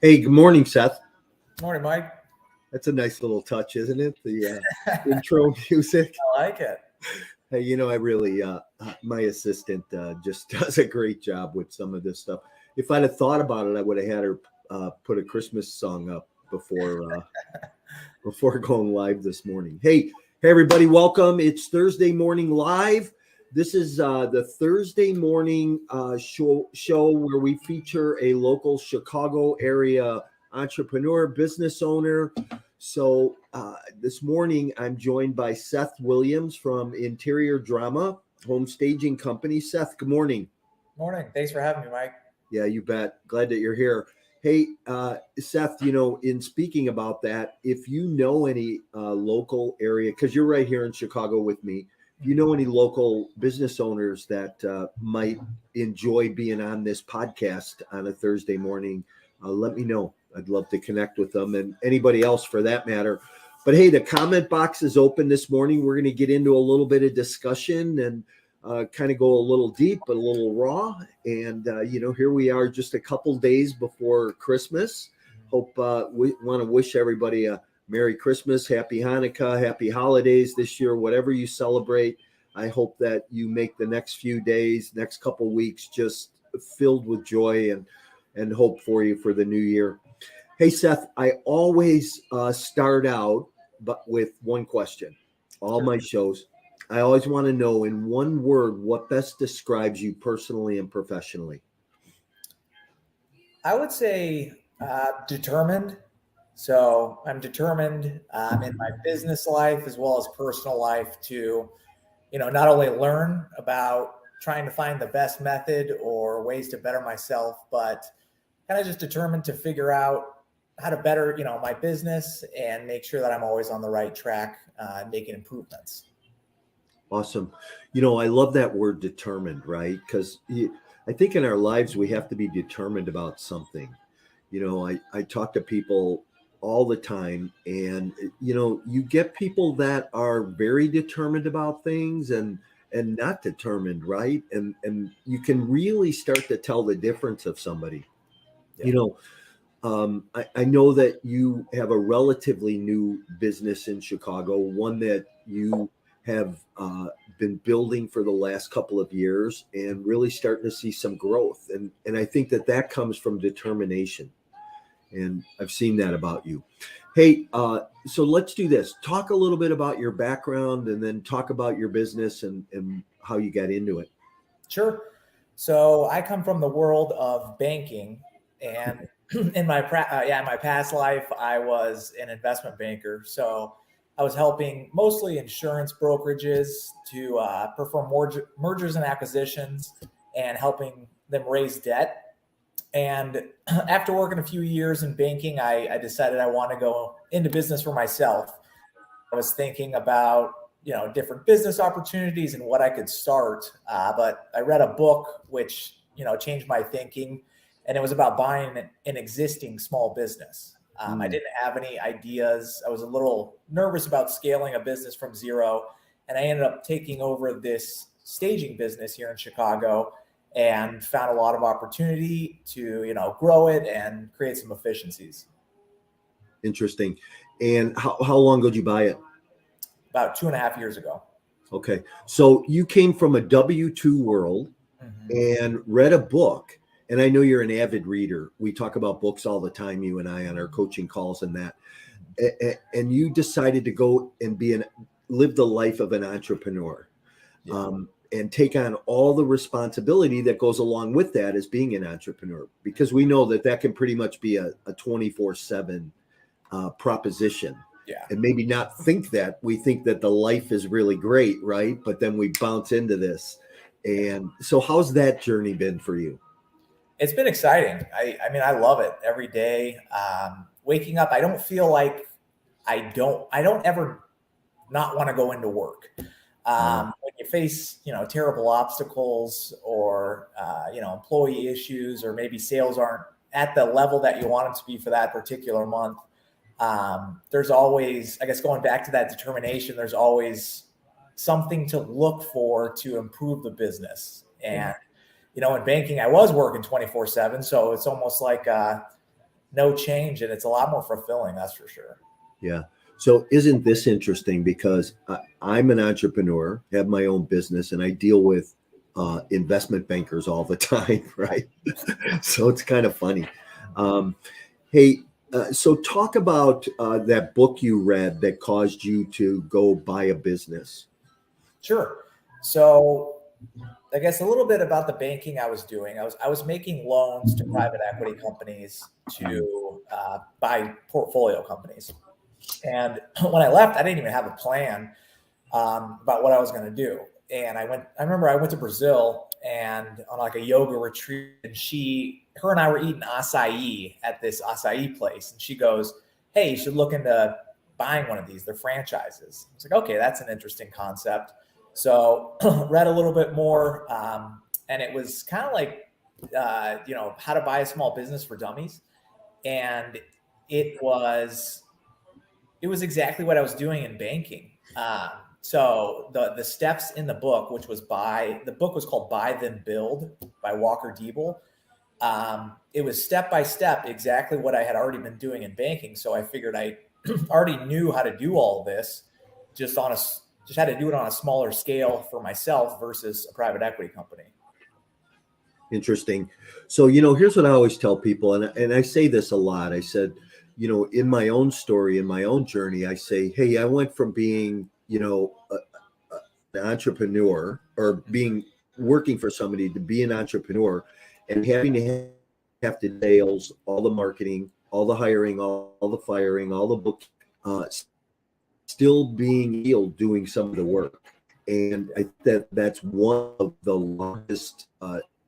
Hey, good morning, Seth. Morning, Mike. That's a nice little touch, isn't it? The intro music. I like it. Hey, I really, my assistant just does a great job with some of this stuff. If I'd have thought about it, I would have had her put a Christmas song up before going live this morning. Hey, everybody, welcome. It's Thursday morning live. This is the Thursday morning show where we feature a local Chicago area entrepreneur, business owner. So this morning, I'm joined by Seth Williams from Interior Drama Home Staging Company. Seth, good morning. Morning. Thanks for having me, Mike. Yeah, you bet. Glad that you're here. Hey, Seth, in speaking about that, if you know any local area, because you're right here in Chicago with me, if you know any local business owners that might enjoy being on this podcast on a Thursday morning, let me know. I'd love to connect with them and anybody else for that matter. But hey, the comment box is open this morning. We're going to get into a little bit of discussion and kind of go a little deep, but a little raw. And, here we are just a couple days before Christmas. Hope we want to wish everybody a Merry Christmas, Happy Hanukkah, Happy Holidays this year, whatever you celebrate. I hope that you make the next few days, next couple weeks, just filled with joy and hope for you for the new year. Hey, Seth, I always start out with one question. All my shows, I always want to know in one word what best describes you personally and professionally. I would say determined. So I'm determined in my business life as well as personal life to, not only learn about trying to find the best method or ways to better myself, but kind of just determined to figure out how to better, my business and make sure that I'm always on the right track, making improvements. Awesome. I love that word determined, right? Because I think in our lives, we have to be determined about something. I talk to people all the time and, you get people that are very determined about things and not determined, right? And you can really start to tell the difference of somebody. Yeah. I know that you have a relatively new business in Chicago, one that you have been building for the last couple of years and really starting to see some growth. And I think that comes from determination. And I've seen that about you. Hey, so let's do this. Talk a little bit about your background and then talk about your business and how you got into it. Sure. So I come from the world of banking, and in my past life, I was an investment banker. So I was helping mostly insurance brokerages to perform mergers and acquisitions and helping them raise debt. And after working a few years in banking, I decided I want to go into business for myself. I was thinking about, different business opportunities and what I could start. But I read a book which, changed my thinking. And it was about buying an existing small business. I didn't have any ideas. I was a little nervous about scaling a business from zero. And I ended up taking over this staging business here in Chicago and found a lot of opportunity to, grow it and create some efficiencies. Interesting. And how long ago did you buy it? About 2.5 years ago. Okay. So you came from a W-2 world and read a book. And I know you're an avid reader. We talk about books all the time, you and I, on our coaching calls and that. And you decided to go and live the life of an entrepreneur, and take on all the responsibility that goes along with that as being an entrepreneur, because we know that can pretty much be a 24/7 proposition. Yeah. And maybe not think that. We think that the life is really great, right? But then we bounce into this. And so how's that journey been for you? It's been exciting. I mean, I love it every day. Waking up, I don't feel like I don't ever not want to go into work. When you face, terrible obstacles or, employee issues, or maybe sales aren't at the level that you want them to be for that particular month, there's always, I guess, going back to that determination, there's always something to look for to improve the business. And in banking, I was working 24/7. So it's almost like, no change, and it's a lot more fulfilling, that's for sure. Yeah. So isn't this interesting? Because I'm an entrepreneur, have my own business, and I deal with investment bankers all the time, right? So it's kind of funny. Um, hey, so talk about that book you read that caused you to go buy a business. Sure. So I guess a little bit about the banking I was doing. I was making loans to private equity companies to buy portfolio companies. And when I left, I didn't even have a plan about what I was going to do. And I remember I went to Brazil and on like a yoga retreat, and her and I were eating acai at this acai place. And she goes, "Hey, you should look into buying one of these. They're franchises." I was like, "Okay, that's an interesting concept." So read a little bit more. And it was kind of like, how to buy a small business for dummies. And it was, it was exactly what I was doing in banking. So the steps in the book, the book was called Buy Then Build by Walker Diebel. It was step by step exactly what I had already been doing in banking. So I figured I already knew how to do all this, just had to do it on a smaller scale for myself versus a private equity company. Interesting. So, here's what I always tell people, and I say this a lot. I said, in my own story, in my own journey, I say, hey, I went from being, an entrepreneur or being working for somebody to be an entrepreneur and having to have to sales, all the marketing, all the hiring, all the firing, all the book, still being healed, doing some of the work. And I think that's one of the largest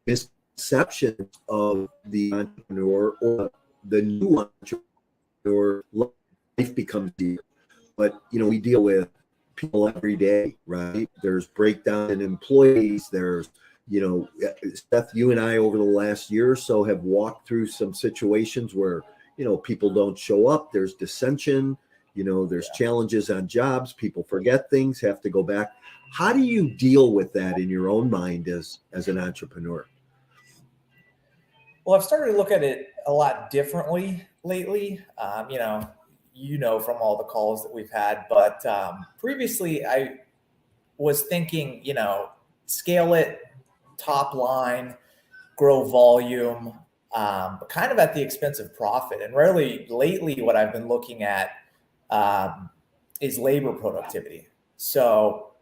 misconceptions of the entrepreneur or the new entrepreneur. Life becomes dear. But, we deal with people every day, right? There's breakdown in employees. There's, Seth, you and I over the last year or so have walked through some situations where, people don't show up. There's dissension, there's challenges on jobs. People forget things, have to go back. How do you deal with that in your own mind as an entrepreneur? Well, I've started to look at it a lot differently lately. From all the calls that we've had, but previously I was thinking, scale it, top line, grow volume, but kind of at the expense of profit. And really lately, what I've been looking at is labor productivity. So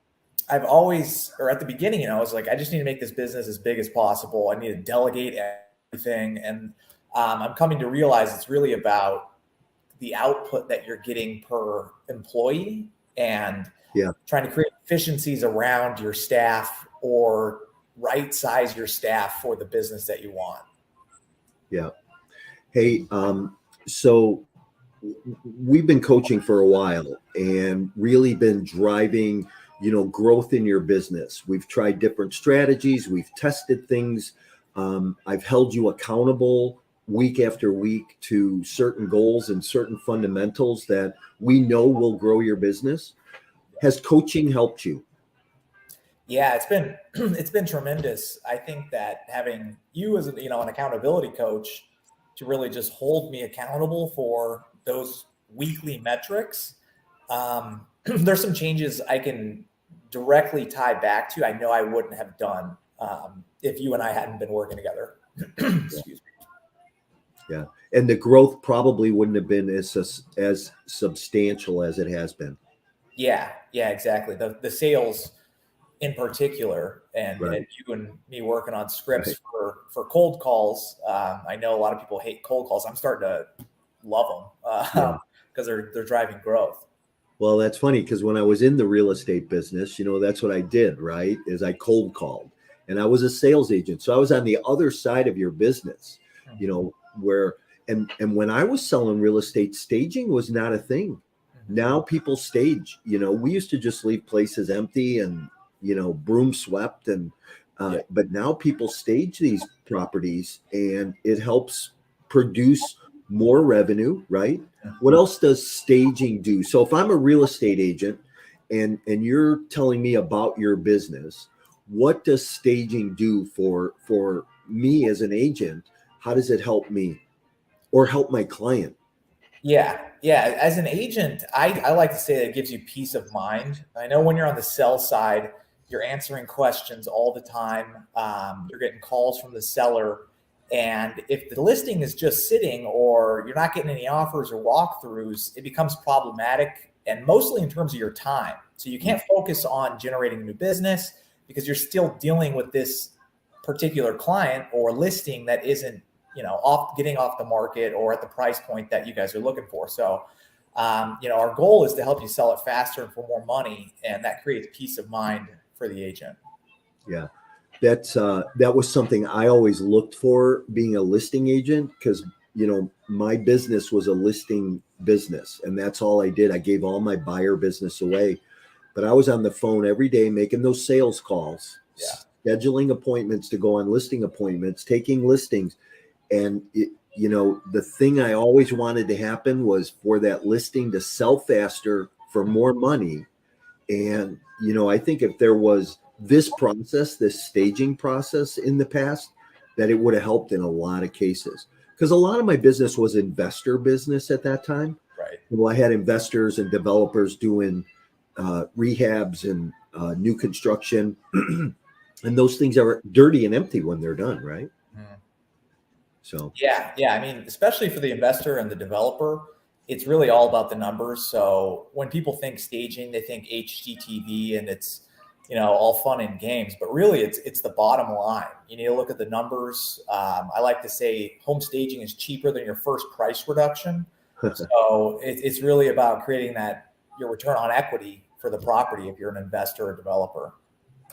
I've always, or at the beginning, I was like, I just need to make this business as big as possible. I need to delegate everything. And I'm coming to realize it's really about the output that you're getting per employee and trying to create efficiencies around your staff or right size your staff for the business that you want. Yeah. Hey, so we've been coaching for a while and really been driving, growth in your business. We've tried different strategies. We've tested things. I've held you accountable week after week to certain goals and certain fundamentals that we know will grow your business. Has coaching helped you? Yeah, it's been tremendous. I think that having you as an accountability coach to really just hold me accountable for those weekly metrics. There's some changes I can directly tie back to. I know I wouldn't have done if you and I hadn't been working together. Excuse me. Yeah. And the growth probably wouldn't have been as substantial as it has been. Yeah, exactly. The sales in particular, and you and me working on scripts for cold calls. I know a lot of people hate cold calls. I'm starting to love them because they're driving growth. Well, that's funny because when I was in the real estate business, that's what I did, right? Is I cold called and I was a sales agent. So I was on the other side of your business, where and when I was selling real estate, staging was not a thing. Now people stage. We used to just leave places empty and broom swept but now people stage these properties and it helps produce more revenue, right? What else does staging do? So if I'm a real estate agent and you're telling me about your business, what does staging do for me as an agent? How does it help me? or help my client? Yeah. Yeah. As an agent, I like to say that it gives you peace of mind. I know when you're on the sell side, you're answering questions all the time. You're getting calls from the seller. And if the listing is just sitting or you're not getting any offers or walkthroughs, it becomes problematic, and mostly in terms of your time. So you can't focus on generating new business because you're still dealing with this particular client or listing that isn't, getting off the market or at the price point that you guys are looking for. So, our goal is to help you sell it faster and for more money, and that creates peace of mind for the agent. Yeah. That was something I always looked for being a listing agent, because my business was a listing business, and that's all I did. I gave all my buyer business away, but I was on the phone every day making those sales calls, scheduling appointments to go on listing appointments, taking listings. And the thing I always wanted to happen was for that listing to sell faster for more money. And I think if there was this staging process in the past, that it would have helped in a lot of cases. Because a lot of my business was investor business at that time. Right. Well, I had investors and developers doing rehabs and new construction. And those things are dirty and empty when they're done, right? Mm. So yeah. I mean, especially for the investor and the developer, it's really all about the numbers. So when people think staging, they think HGTV, and it's all fun and games, but really it's the bottom line. You need to look at the numbers. I like to say home staging is cheaper than your first price reduction. So it's really about creating your return on equity for the property if you're an investor or developer.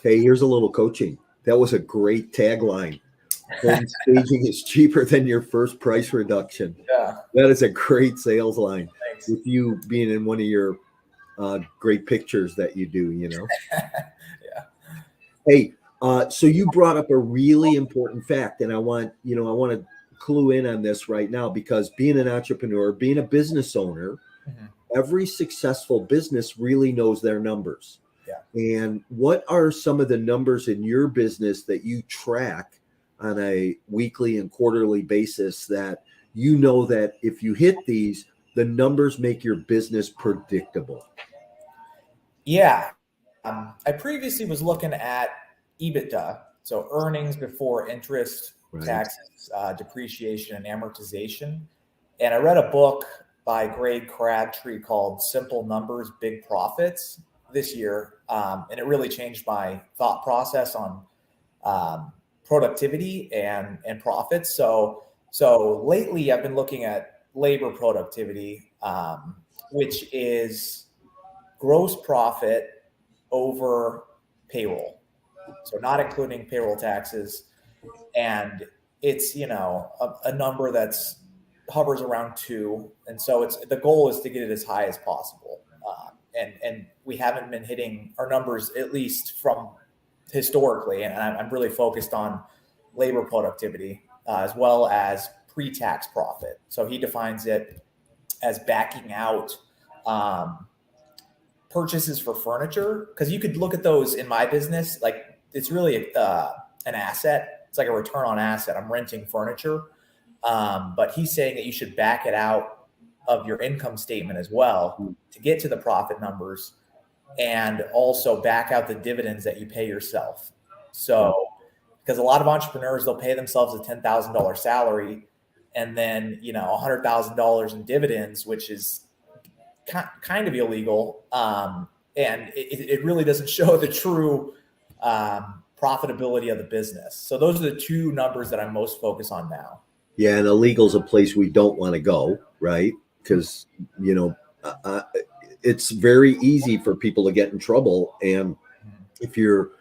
Hey, here's a little coaching. That was a great tagline. Home staging is cheaper than your first price reduction. Yeah. That is a great sales line. Thanks. With you being in one of your great pictures that you do, Yeah. Hey, so you brought up a really important fact, and I want to clue in on this right now, because being an entrepreneur, being a business owner, every successful business really knows their numbers. Yeah. And what are some of the numbers in your business that you track on a weekly and quarterly basis that that if you hit these, the numbers make your business predictable? Yeah. I previously was looking at EBITDA, so earnings before interest, Right. taxes, depreciation, and amortization. And I read a book by Greg Crabtree called Simple Numbers, Big Profits this year. And it really changed my thought process on productivity and profits. So lately I've been looking at labor productivity, which is gross profit over payroll. So not including payroll taxes. And it's, a number that's hovers around 2. And so the goal is to get it as high as possible. And we haven't been hitting our numbers, at least from historically. And I'm really focused on labor productivity as well as pre-tax profit. So he defines it as backing out purchases for furniture, because you could look at those in my business like it's really an asset. It's like a return on asset. I'm renting furniture, but he's saying that you should back it out of your income statement as well to get to the profit numbers, and also back out the dividends that you pay yourself. So because a lot of entrepreneurs, they'll pay themselves a $10,000 salary and then $100,000 in dividends, which is kind of illegal, and it really doesn't show the true profitability of the business. So those are the 2 numbers that I'm most focused on now. Yeah, and illegal is a place we don't want to go, right? Because it's very easy for people to get in trouble, and if you're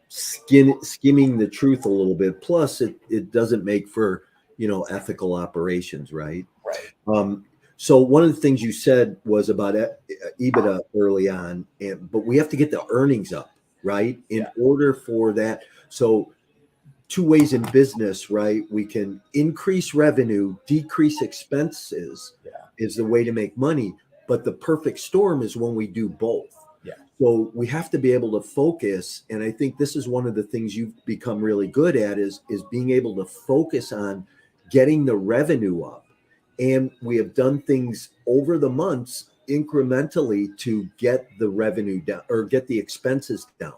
skimming the truth a little bit, plus it doesn't make for ethical operations, right? Right. So one of the things you said was about EBITDA early on, but we have to get the earnings up, right? In order for that. So 2 ways in business, right? We can increase revenue, decrease expenses is the way to make money. But the perfect storm is when we do both. Yeah. So we have to be able to focus. And I think this is one of the things you've become really good at is being able to focus on getting the revenue up And we have done things over the months incrementally to get the revenue down or get the expenses down,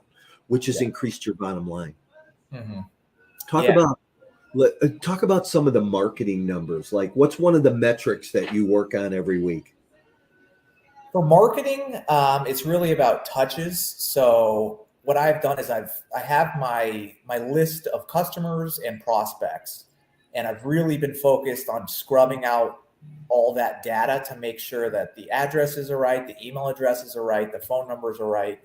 which has Yeah. increased your bottom line. Mm-hmm. Talk Yeah. about talk about some of the marketing numbers. Like, what's one of the metrics that you work on every week? For marketing, it's really about touches. So what I've done is I have my list of customers and prospects, and I've really been focused on scrubbing out all that data to make sure that the addresses are right, the email addresses are right, the phone numbers are right,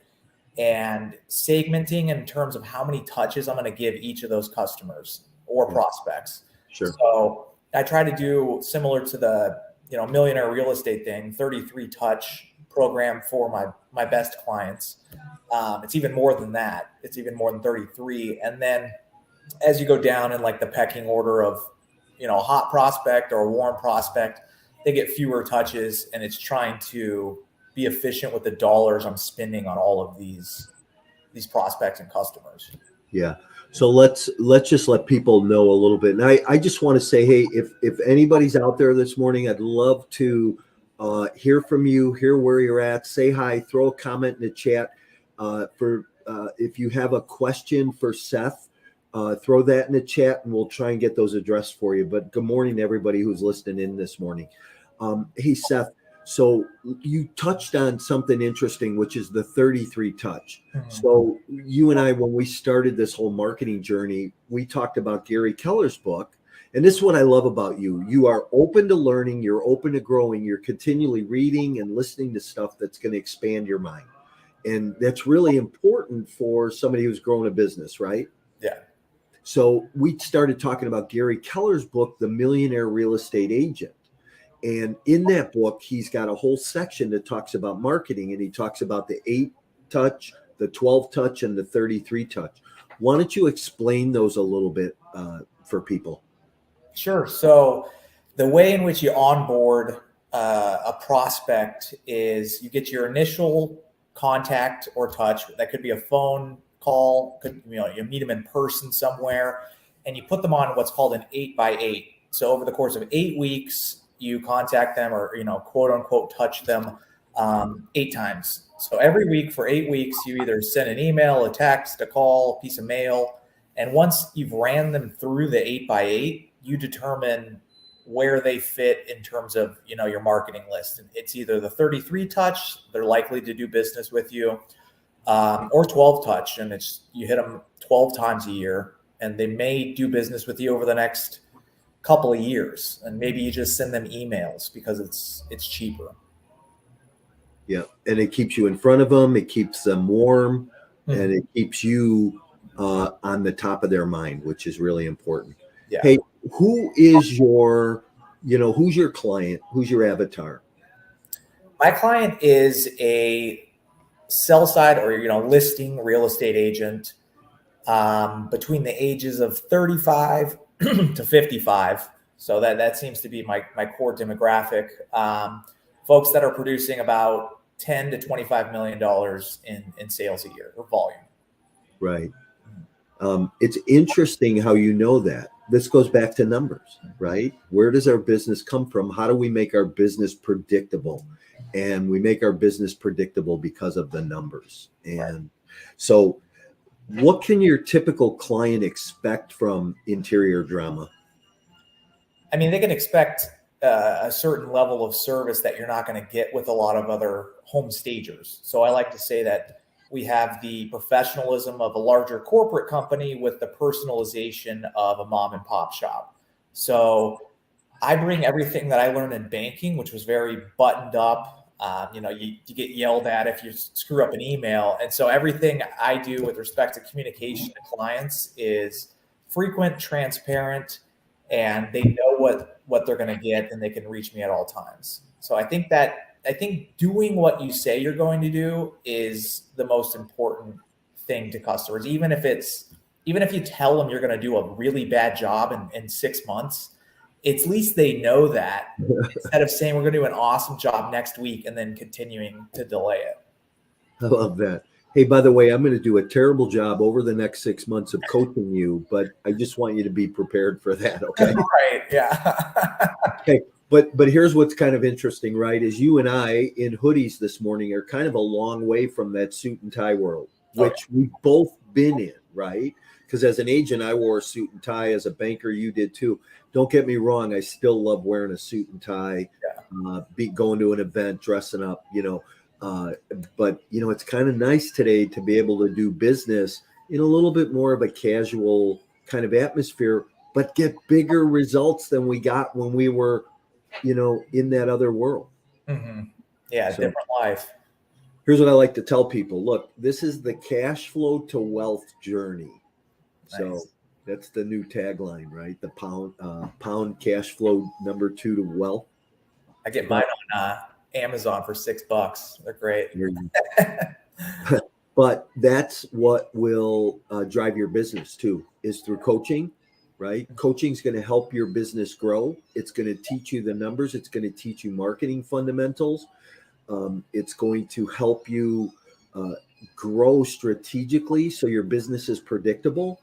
and segmenting in terms of how many touches I'm going to give each of those customers or prospects. Sure. So I try to do similar to the millionaire real estate thing, 33 touch program for my best clients. It's even more than that. It's even more than 33. And then as you go down in like the pecking order of a hot prospect or a warm prospect, they get fewer touches, and it's trying to be efficient with the dollars I'm spending on all of these prospects and customers. Yeah. So let's just let people know a little bit. And I just want to say, hey, if anybody's out there this morning, I'd love to hear from you, hear where you're at, say hi, throw a comment in the chat. If you have a question for Seth, throw that in the chat and we'll try and get those addressed for you. But good morning to everybody who's listening in this morning. Hey, Seth, so you touched on something interesting, which is the 33 touch. Mm-hmm. So you and I, when we started this whole marketing journey, we talked about Gary Keller's book. And this is what I love about you. You are open to learning. You're open to growing. You're continually reading and listening to stuff that's going to expand your mind. And that's really important for somebody who's growing a business, right? Yeah. So we started talking about Gary Keller's book, The Millionaire Real Estate Agent. And in that book, he's got a whole section that talks about marketing, and he talks about the 8 touch, the 12 touch, and the 33 touch. Why don't you explain those a little bit for people? Sure. So the way in which you onboard a prospect is you get your initial contact or touch. That could be a phone call, you meet them in person somewhere, and you put them on what's called an 8x8. So over the course of 8 weeks, you contact them or, quote unquote, touch them 8 times. So every week for 8 weeks, you either send an email, a text, a call, a piece of mail. And once you've ran them through the 8x8, you determine where they fit in terms of, your marketing list. And it's either the 33 touch, they're likely to do business with you, or 12 touch. And you hit them 12 times a year, and they may do business with you over the next couple of years, and maybe you just send them emails because it's cheaper. Yeah, and it keeps you in front of them, it keeps them warm, mm-hmm. and it keeps you on the top of their mind, which is really important. Yeah. Hey, who is your who's your client? Who's your avatar? My client is a sell side or listing real estate agent between the ages of 35 to 55. So that seems to be my core demographic. Folks that are producing about $10 to $25 million in sales a year or volume. Right. It's interesting how you know that. This goes back to numbers, right? Where does our business come from? How do we make our business predictable? And we make our business predictable because of the numbers. And so what can your typical client expect from Interior Drama? I mean, they can expect a certain level of service that you're not going to get with a lot of other home stagers. So I like to say that we have the professionalism of a larger corporate company with the personalization of a mom and pop shop. So I bring everything that I learned in banking, which was very buttoned up. You get yelled at if you screw up an email. And so everything I do with respect to communication to clients is frequent, transparent, and they know what they're going to get, and they can reach me at all times. So I think doing what you say you're going to do is the most important thing to customers. Even if you tell them you're going to do a really bad job in 6 months, at least they know that instead of saying we're going to do an awesome job next week and then continuing to delay it. I love that. Hey, by the way, I'm going to do a terrible job over the next 6 months of coaching you, but I just want you to be prepared for that. Okay. Right. Yeah. Okay. But here's what's kind of interesting, right? Is you and I in hoodies this morning are kind of a long way from that suit and tie world, Oh, which we've both been in, right? Because as an agent, I wore a suit and tie. As a banker, you did too. Don't get me wrong; I still love wearing a suit and tie, be going to an event, dressing up, but it's kind of nice today to be able to do business in a little bit more of a casual kind of atmosphere, but get bigger results than we got when we were in that other world. yeah. Yeah, So different life. here's what I like to tell people. Look, this is the cash flow to wealth journey. So Nice. that's the new tagline, right? The pound cash flow number 2 to wealth. I get mine on Amazon for $6. They're great. But that's what will drive your business too, is through coaching, right? Coaching is going to help your business grow. It's going to teach you the numbers. It's going to teach you marketing fundamentals. It's going to help you grow strategically so your business is predictable.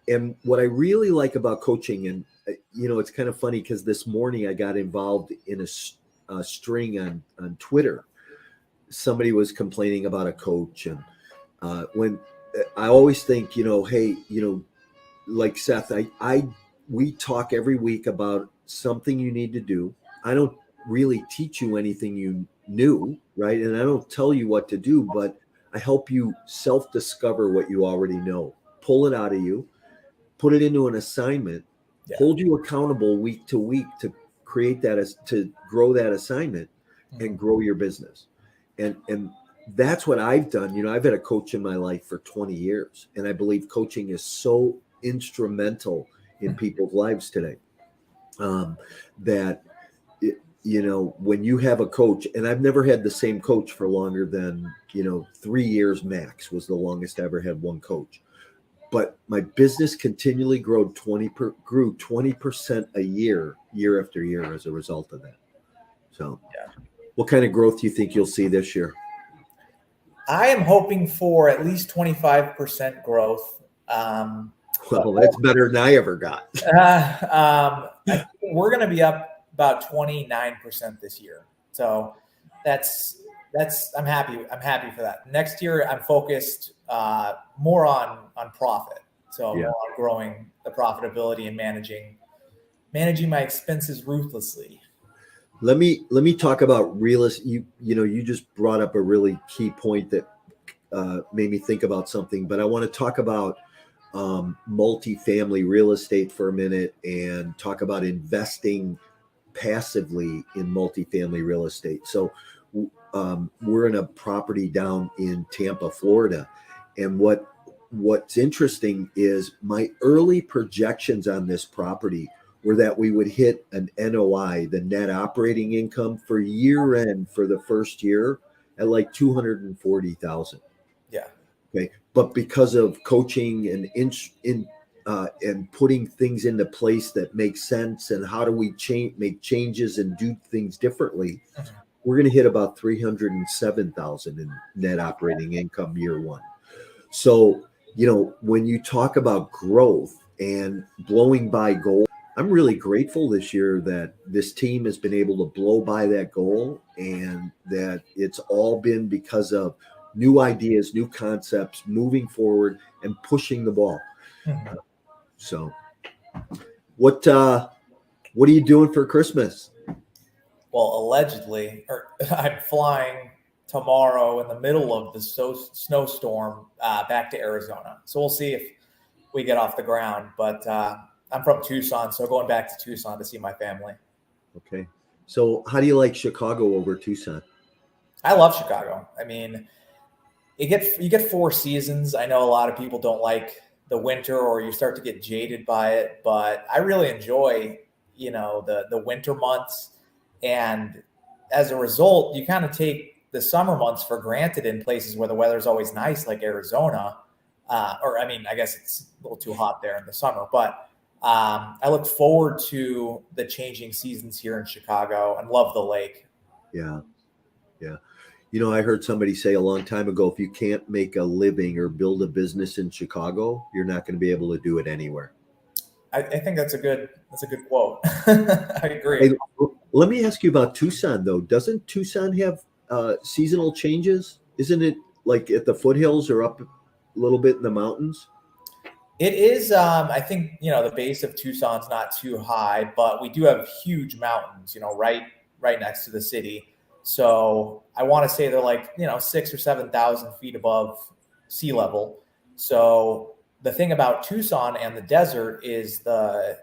And what I really like about coaching, and it's kind of funny because this morning I got involved in a string on Twitter. Somebody was complaining about a coach, and when I always think, hey, like Seth, we talk every week about something you need to do. I don't really teach you anything you knew, right? And I don't tell you what to do, but I help you self-discover what you already know, pull it out of you, put it into an assignment, hold you accountable week to week to create that, to grow that assignment and grow your business. And that's what I've done. I've had a coach in my life for 20 years, and I believe coaching is so instrumental in people's lives today. That when you have a coach, and I've never had the same coach for longer than 3 years max was the longest I ever had one coach. But my business continually grew 20% a year after year as a result of that. So, what kind of growth do you think you'll see this year? I am hoping for at least 25% growth. Well, that's better than I ever got. I think we're going to be up about 29% this year. So that's I'm happy for that. Next year, I'm focused more on profit. So more on growing the profitability and managing my expenses ruthlessly. Let me talk about real estate. You just brought up a really key point that made me think about something, but I want to talk about multifamily real estate for a minute and talk about investing passively in multifamily real estate. So we're in a property down in Tampa, Florida, and what's interesting is my early projections on this property were that we would hit an NOI, the net operating income, for year end for the first year at like 240,000. Yeah. Okay. But because of coaching and putting things into place that make sense, and how do we make changes and do things differently, we're going to hit about 307,000 in net operating income year one. So, when you talk about growth and blowing by goal, I'm really grateful this year that this team has been able to blow by that goal, and that it's all been because of new ideas, new concepts, moving forward and pushing the ball. So what are you doing for Christmas? Well, allegedly, I'm flying tomorrow in the middle of the snowstorm back to Arizona. So we'll see if we get off the ground. But I'm from Tucson, so going back to Tucson to see my family. Okay. So how do you like Chicago over Tucson? I love Chicago. I mean, you get 4 seasons. I know a lot of people don't like the winter, or you start to get jaded by it, but I really enjoy, the winter months. And as a result, you kind of take the summer months for granted in places where the weather's always nice, like Arizona. I guess it's a little too hot there in the summer, but I look forward to the changing seasons here in Chicago and love the lake. Yeah. Yeah. I heard somebody say a long time ago, if you can't make a living or build a business in Chicago, you're not going to be able to do it anywhere. I think that's a good quote. I agree. Hey, let me ask you about Tucson, though. Doesn't Tucson have seasonal changes? Isn't it like at the foothills or up a little bit in the mountains? It is. I think the base of Tucson's not too high, but we do have huge mountains. Right next to the city. So I want to say they're like 6,000 or 7,000 feet above sea level. So the thing about Tucson and the desert is the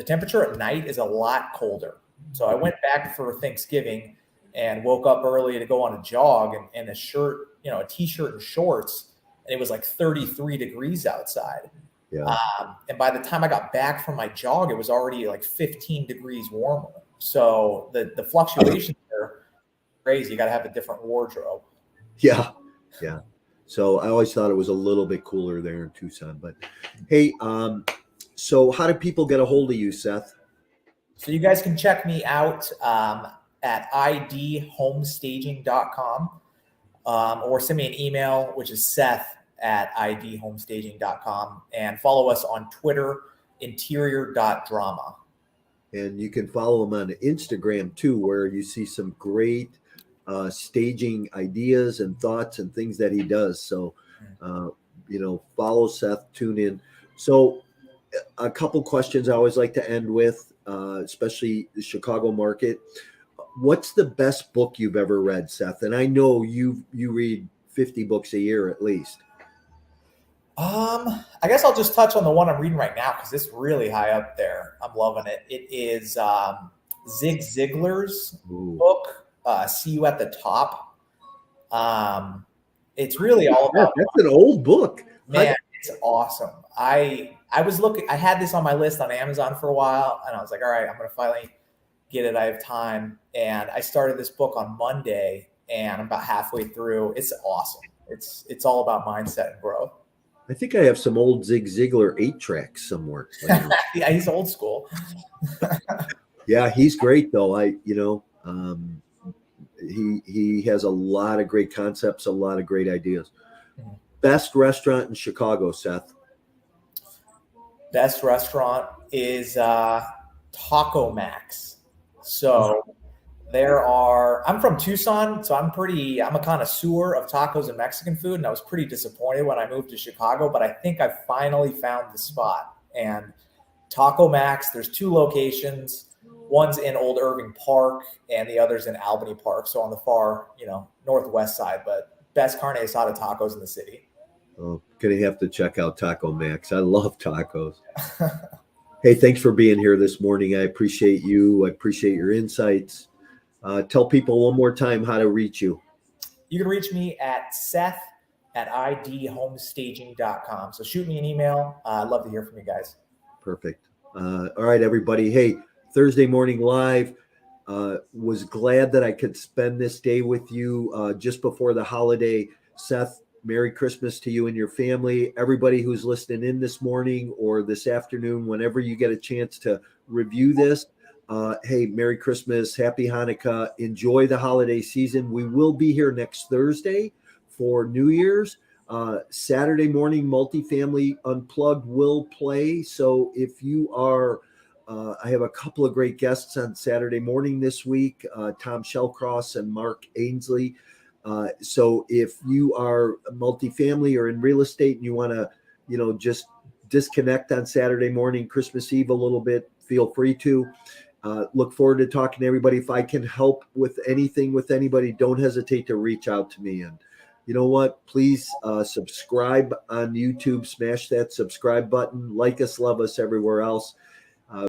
temperature at night is a lot colder. So I went back for Thanksgiving and woke up early to go on a jog and a shirt, a t-shirt and shorts, and it was like 33 degrees outside. Yeah. And by the time I got back from my jog, it was already like 15 degrees warmer. So the fluctuations are crazy. You got to have a different wardrobe. Yeah. Yeah. So I always thought it was a little bit cooler there in Tucson. But hey, so how do people get a hold of you, Seth? So you guys can check me out at idhomestaging.com or send me an email, which is seth@idhomestaging.com, and follow us on Twitter, interior.drama. And you can follow him on Instagram too, where you see some great staging ideas and thoughts and things that he does. So, follow Seth, tune in. So, a couple questions I always like to end with, especially the Chicago market. What's the best book you've ever read, Seth? And I know you read 50 books a year at least. I guess I'll just touch on the one I'm reading right now because it's really high up there. I'm loving it. It is Zig Ziglar's book, See You at the Top. It's really all about. That's an old book. Man, it's awesome. I was looking. I had this on my list on Amazon for a while, and I was like, all right, I'm going to finally get it. I have time, and I started this book on Monday, and I'm about halfway through. It's awesome. It's all about mindset and growth. I think I have some old Zig Ziglar 8-tracks somewhere. Yeah, he's old school. Yeah, he's great though. He has a lot of great concepts, a lot of great ideas. Mm-hmm. Best restaurant in Chicago, Seth? Best restaurant is Taco Max. So I'm from Tucson, so I'm a connoisseur of tacos and Mexican food, and I was pretty disappointed when I moved to Chicago, but I think I finally found the spot. And Taco Max, there's 2 locations. One's in Old Irving Park, and the other's in Albany Park, so on the far, northwest side, but best carne asada tacos in the city. Oh, gonna have to check out Taco Max. I love tacos. Hey, thanks for being here this morning. I appreciate you. I appreciate your insights. Tell people one more time how to reach you. You can reach me at seth@idhomestaging.com. So shoot me an email. I'd love to hear from you guys. Perfect. All right, everybody. Hey, Thursday Morning Live. Was glad that I could spend this day with you just before the holiday. Seth, Merry Christmas to you and your family. Everybody who's listening in this morning or this afternoon, whenever you get a chance to review this, hey, Merry Christmas, Happy Hanukkah. Enjoy the holiday season. We will be here next Thursday for New Year's. Saturday morning, Multifamily Unplugged will play. So if you are, I have a couple of great guests on Saturday morning this week, Tom Shellcross and Mark Ainsley. So if you are multifamily or in real estate and you want to, just disconnect on Saturday morning, Christmas Eve a little bit, feel free to. Look forward to talking to everybody. If I can help with anything with anybody, don't hesitate to reach out to me. And you know what? Please subscribe on YouTube. Smash that subscribe button. Like us, love us everywhere else.